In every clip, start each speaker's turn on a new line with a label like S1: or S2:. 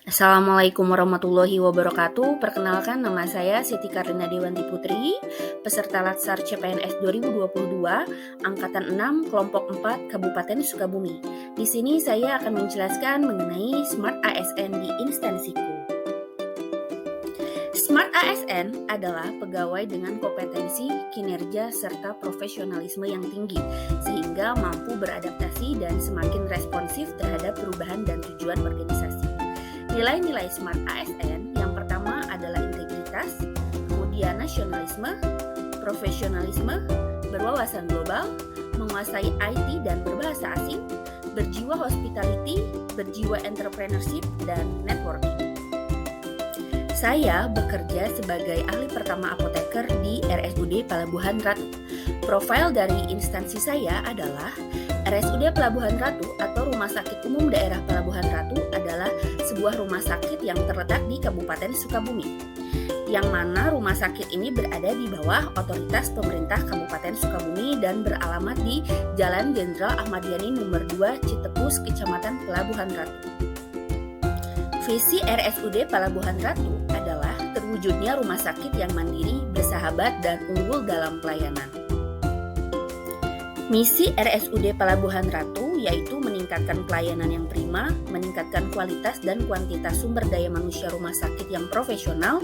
S1: Assalamualaikum warahmatullahi wabarakatuh. Perkenalkan, nama saya Siti Karlina Dewanti Putri, peserta Latsar CPNS 2022, Angkatan 6, Kelompok 4, Kabupaten Sukabumi. Di sini saya akan menjelaskan mengenai Smart ASN di instansiku. Smart ASN adalah pegawai dengan kompetensi, kinerja, serta profesionalisme yang tinggi, sehingga mampu beradaptasi dan semakin responsif terhadap perubahan dan tujuan organisasi. Nilai-nilai Smart ASN yang pertama adalah integritas, kemudian nasionalisme, profesionalisme, berwawasan global, menguasai IT dan berbahasa asing, berjiwa hospitality, berjiwa entrepreneurship, dan networking. Saya bekerja sebagai ahli pertama apoteker di RSUD Pelabuhan Ratu. Profil dari instansi saya adalah RSUD Pelabuhan Ratu atau Rumah Sakit Umum Daerah Pelabuhan Ratu adalah sebuah rumah sakit yang terletak di Kabupaten Sukabumi, yang mana rumah sakit ini berada di bawah otoritas pemerintah Kabupaten Sukabumi dan beralamat di Jalan Jenderal Ahmad Yani nomor 2 Citepus, Kecamatan Pelabuhan Ratu. Visi RSUD Pelabuhan Ratu adalah terwujudnya rumah sakit yang mandiri, bersahabat, dan unggul dalam pelayanan. Misi RSUD Pelabuhan Ratu yaitu meningkatkan pelayanan yang prima, meningkatkan kualitas dan kuantitas sumber daya manusia rumah sakit yang profesional,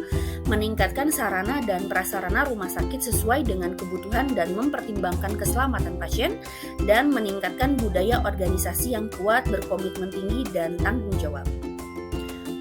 S1: meningkatkan sarana dan prasarana rumah sakit sesuai dengan kebutuhan dan mempertimbangkan keselamatan pasien, dan meningkatkan budaya organisasi yang kuat, berkomitmen tinggi, dan tanggung jawab.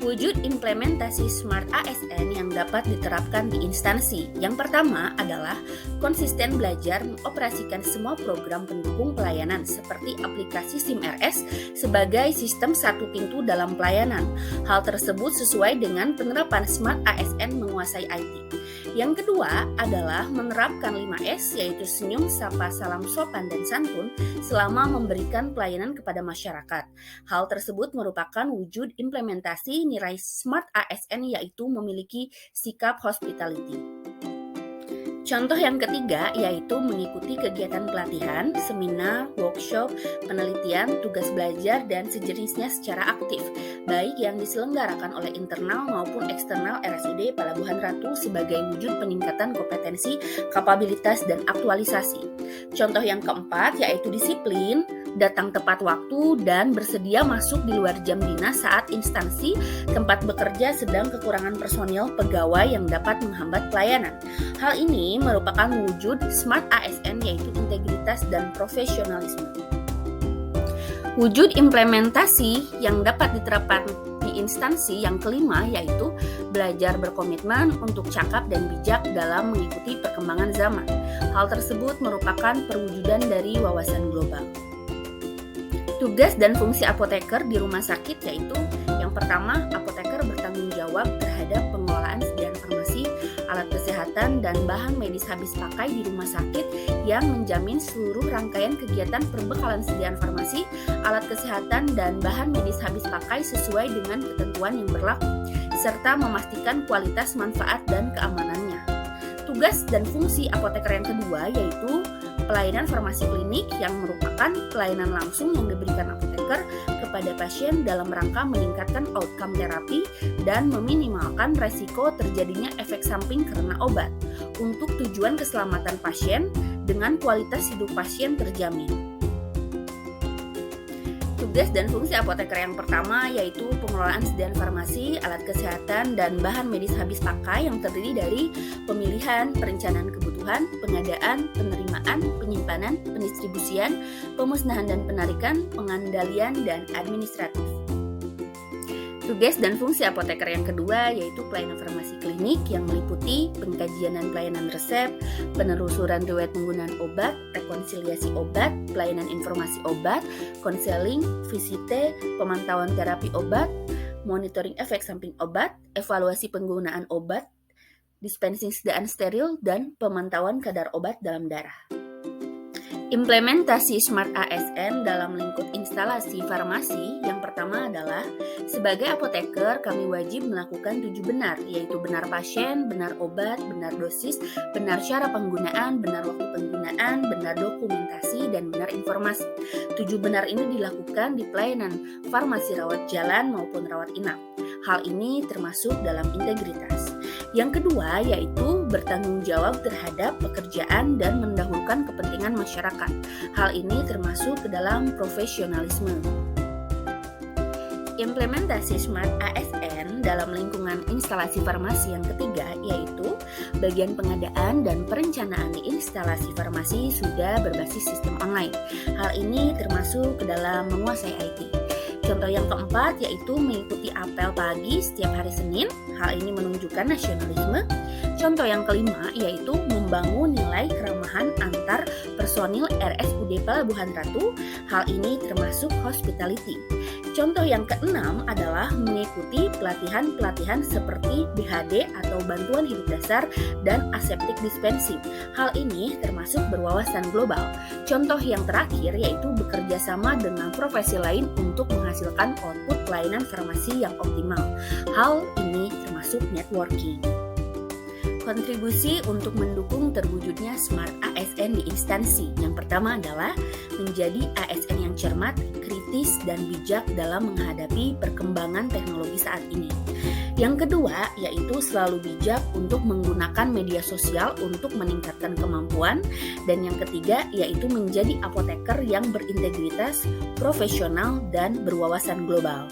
S1: Wujud implementasi Smart ASN yang dapat diterapkan di instansi. Yang pertama adalah konsisten belajar mengoperasikan semua program pendukung pelayanan seperti aplikasi SIM-RS sebagai sistem satu pintu dalam pelayanan. Hal tersebut sesuai dengan penerapan Smart ASN menguasai IT. Yang kedua adalah menerapkan 5S, yaitu senyum, sapa, salam sopan, dan santun selama memberikan pelayanan kepada masyarakat. Hal tersebut merupakan wujud implementasi nilai Smart ASN, yaitu memiliki sikap hospitality. Contoh yang ketiga yaitu mengikuti kegiatan pelatihan, seminar, workshop, penelitian, tugas belajar, dan sejenisnya secara aktif, baik yang diselenggarakan oleh internal maupun eksternal RSUD Pelabuhan Ratu sebagai wujud peningkatan kompetensi, kapabilitas, dan aktualisasi. Contoh yang keempat yaitu disiplin, datang tepat waktu, dan bersedia masuk di luar jam dinas saat instansi tempat bekerja sedang kekurangan personil pegawai yang dapat menghambat pelayanan. Hal ini merupakan wujud Smart ASN yaitu integritas dan profesionalisme. Wujud implementasi yang dapat diterapkan di instansi yang kelima yaitu belajar berkomitmen untuk cakap dan bijak dalam mengikuti perkembangan zaman. Hal tersebut merupakan perwujudan dari wawasan global. Tugas dan fungsi apoteker di rumah sakit yaitu yang pertama, apoteker bertanggung jawab terhadap pengelolaan sediaan farmasi, alat kesehatan, dan bahan medis habis pakai di rumah sakit yang menjamin seluruh rangkaian kegiatan perbekalan sediaan farmasi, alat kesehatan, dan bahan medis habis pakai sesuai dengan ketentuan yang berlaku, serta memastikan kualitas, manfaat, dan keamanannya. Tugas dan fungsi apoteker yang kedua yaitu pelayanan farmasi klinik yang merupakan pelayanan langsung yang diberikan apoteker kepada pasien dalam rangka meningkatkan outcome terapi dan meminimalkan resiko terjadinya efek samping karena obat untuk tujuan keselamatan pasien dengan kualitas hidup pasien terjamin. Tugas dan fungsi apoteker yang pertama yaitu pengelolaan sediaan farmasi, alat kesehatan, dan bahan medis habis pakai yang terdiri dari pemilihan, perencanaan kebutuhan, pengadaan, penerimaan, penyimpanan, pendistribusian, pemusnahan dan penarikan, pengendalian, dan administratif. Tugas dan fungsi apoteker yang kedua yaitu pelayanan farmasi klinik yang meliputi pengkajian dan pelayanan resep, penelusuran riwayat penggunaan obat, rekonsiliasi obat, pelayanan informasi obat, konseling, visite, pemantauan terapi obat, monitoring efek samping obat, evaluasi penggunaan obat, dispensing sediaan steril, dan pemantauan kadar obat dalam darah. Implementasi Smart ASN dalam lingkup instalasi farmasi yang pertama adalah sebagai apoteker kami wajib melakukan 7 benar, yaitu benar pasien, benar obat, benar dosis, benar cara penggunaan, benar waktu penggunaan, benar dokumentasi, dan benar informasi. 7 benar ini dilakukan di pelayanan farmasi rawat jalan maupun rawat inap. Hal ini termasuk dalam integritas. Yang kedua yaitu bertanggung jawab terhadap pekerjaan dan mendahulukan kepentingan masyarakat. Hal ini termasuk ke dalam profesionalisme. Implementasi Smart ASN dalam lingkungan instalasi farmasi yang ketiga yaitu bagian pengadaan dan perencanaan di instalasi farmasi sudah berbasis sistem online. Hal ini termasuk ke dalam menguasai IT. Contoh yang keempat yaitu mengikuti apel pagi setiap hari Senin. Hal ini menunjukkan nasionalisme. Contoh yang kelima yaitu membangun nilai keramahan antar personil RSUD Pelabuhan Ratu. Hal ini termasuk hospitality. Contoh yang keenam adalah mengikuti pelatihan-pelatihan seperti BHD atau bantuan hidup dasar dan aseptic dispensing. Hal ini termasuk berwawasan global. Contoh yang terakhir yaitu bekerja sama dengan profesi lain untuk menghasilkan output pelayanan farmasi yang optimal. Hal ini termasuk networking. Kontribusi untuk mendukung terwujudnya Smart ASN di instansi. Yang pertama adalah menjadi ASN yang cermat, kritis, dan bijak dalam menghadapi perkembangan teknologi saat ini. Yang kedua, yaitu selalu bijak untuk menggunakan media sosial untuk meningkatkan kemampuan. Dan yang ketiga, yaitu menjadi apoteker yang berintegritas, profesional, dan berwawasan global.